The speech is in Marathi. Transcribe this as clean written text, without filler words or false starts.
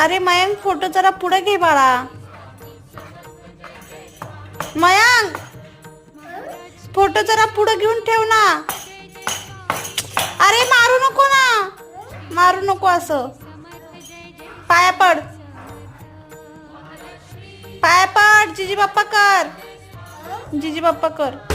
अरे मयंक फोटो जरा पुढे घे बाळा. मयंक फोटो जरा पुढे घेऊन ठेव ना. अरे मारू नको ना, मारू नको असं. पाया पड, पाया पड. जिजी बाप्पा कर, जिजी बाप्पा कर.